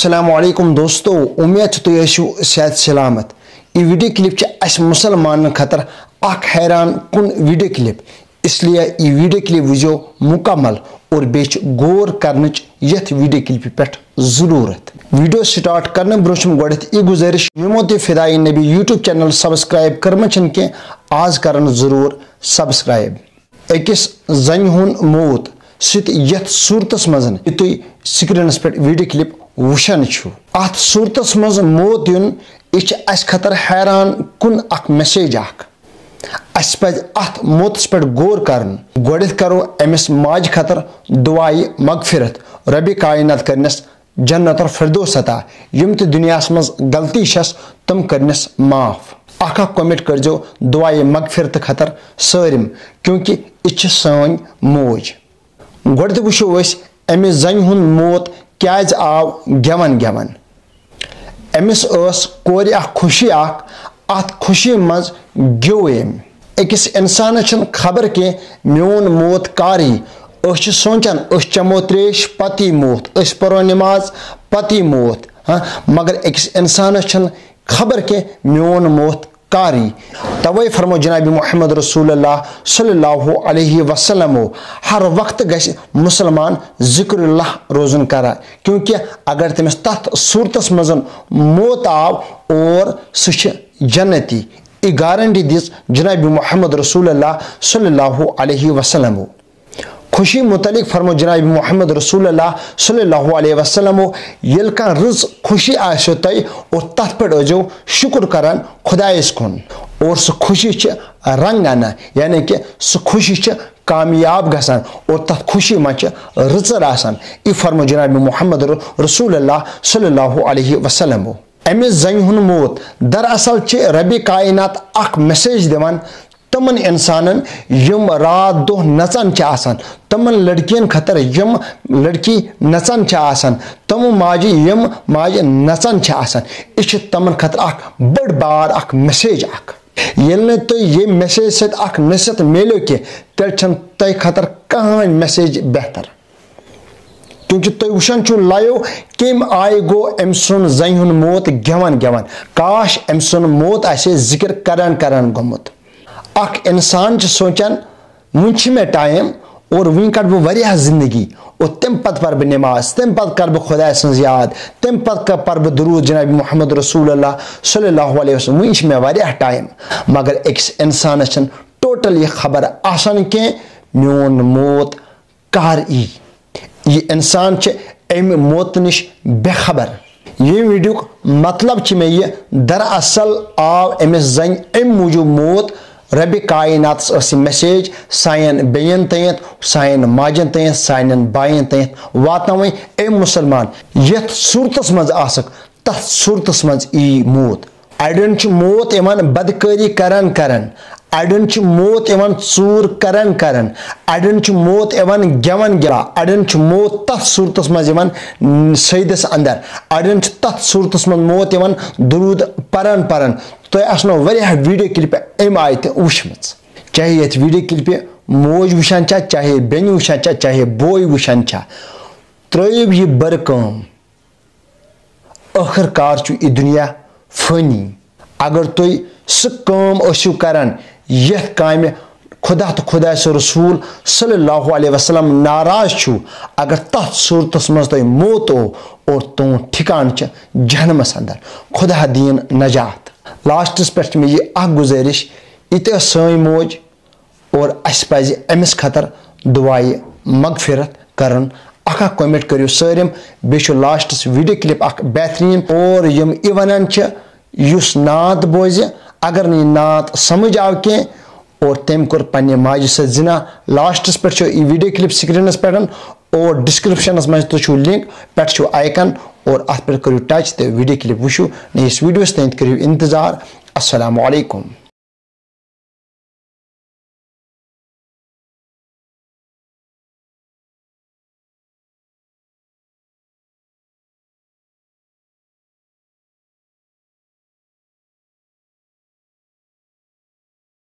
अस्सलामुअलैकुम दोस्तों, उम्मीद तुम आसो सेहत सलामत। यह वीडियो क्लिप अस मुसलमान खतर अख हैरान कुन वीडियो क्लिप, इसलिए यह वीडियो क्लिप वो मुकम्मल और बे गौर कर यथ वीडियो क्लिप पे जरूरत। वीडियो स्टार्ट करने ब्रोह गो गुजारिश यमो ते फिदाई नबी यूट्यूब चैनल सब्सक्राइब कर्म कह आज कर जरूर सब्सक्राइब। अकिस जन हुंद मौत सत सूरतस मज तुम स्क्रीनस पे वीडियो क्लिप वुशान अत सूरतस मज मौत युन यह खतर हैरान कुन अख मैसेज अस पज अत मौतस पे गौर कर। गोड़ करो अमिस माज खतर दुआई मगफिरत, रबी कायनात करनस जन्नत और फिरदौस अता, यम ते दुनिया मज गलती छस तम करनस माफ। अख कमेंट करजो दुआई मगफिरत खतर सारिम, क्योंकि यह सन मोज। गोड़ वो अमिस जन हुंद मौत क्या आव गेवन गेवन। अमिस कोर खुशी अत खुशी मज गो अकिस इंसान खबर के मोन मौत कारी। सोचान चमो त्रेश पति मौत, परो नमाज पति मौत, मगर अकिस इंसान खबर के मोन मौत कारी। तवे फरमो जनाबी मोहम्मद रसूलुल्लाह सल्लल्लाहु अलैहि वसल्लम हर वक्त गश मुसलमान जिक्रुल्लाह रोजन करा, क्योंकि अगर तमिस तथ सूरतस मजन मौत आव और सह जन्नती। यह गारंटी दिस जनाबी मोहम्मद रसूलुल्लाह सल्लल्लाहु अलैहि वसल्लम। खुशी मुतलिक फरमो जनाबी मोहम्मद रसूलुल्लाह सल्लल्लाहु अलैहि वसल्लम, येल का रज खुशी आसो तय और तथ पे जो शुक्र करान खुदायस कुन, और सह खुशी रंग आना, यानी कि सह खुशी कामयाब गसान और तथ खुशी मच रचर आसान। यह फरमो जनाबी मोहम्मद रसूलुल्लाह सल्लल्लाहु अलैहि वसल्लम। अमिस जन हुंद मौत दरअसल रबी कायनात अख मैसेज दिवान तमन इंसानन यम रात दो नचान आसान, तमन लड़कियन खतर यम लड़की नचान आसान, तम माज यम माज नचान आसान। यह तमन खतर अख बड़ बार अख मैसेज अख। येल तुम ये मैसेज सत अख नसीहत मिलो कि तेल तुम खतर कहां मैसेज बेहतर, क्योंकि तुम वुचान लायो कम आय गो अम सुन जन हुंद मौत गेवन गेवन। काश अम सुन मौत आसे जिक्र करान करान गोमुत। अख इंसान सोचान वुन मे टाइम और वुन कर बह वारियाह जिंदगी, और तम पत पर बह नमाज, तम पत कर बह खुदा सज याद, तम पत पर बह दुरूद जनाबी मोहम्मद रसूलुल्लाह सल्लल्लाहु अलैहि वसल्लम। वुन मे वारियाह टाइम, मगर अकिस इंसान टोटल यह खबर आसान के मोन मौत कर ई। यह इंसान अम मौत नश बेखबर। ये वीडियो मतलब मे यह दरअसल आव अमिस जन अम मूजूब मौत रबी कायनात मैसेज सान बेन तयत, सान माजन तयत, सान बायन तयत वातन ए मुसलमान यथ सूरतस मज आसक तथ सूरतस मज ई मौत। अड़न मौत इवन बदकारी करन करन, अड़न मौत इवन चूर करन करन, अड़न मौत इवन गेवन गेवा, अड़न मौत तथ सूरतस मज इवन सईदस अंदर, अड़न तथ सूरतस मज मौत इवन दुरूद परन परन। तुम आसनो वारियाह वीडियो क्लिप अम आय त वुचमच, चाहे ये वीडियो क्लिप मोज वुचान, चाहे बेन वुचान, चाहे बोय वुचान, त्रो यह बर काम। आखिरकार यह दुनिया फनी। अगर तुम सह काम करान यथ काम खुदा तो खुदा सो रसूल सल्लल्लाहु अलैहि वसल्लम नाराज छु, अगर तथ सूरतस मज तुम मौत हो और तुम ठिकान जहनमस अंदर, खुदा दीन नजात। लास्टस पे मे यह गुजारिश, इत सन मोज और अस पज अमिस खतर दुआई मगफिरत करन। अख कमेंट करो सारिम, बे लास्टस वीडियो क्लिप अख बेहतरीन, और यम वन युस नात बोज, अगर नहीं नात समझ आव के और तम कोर पन्ने माज सत जिना। लास्टस पे वीडियो क्लिप स्क्रीनस पे और डिस्क्रिप्शनस मज तो लिंक पे आइकन, और अत पे करो टच तो वीडियो क्लिप वुचु। इस वीडियोस तक करो इंतजार। अस्सलामु अलैकुम।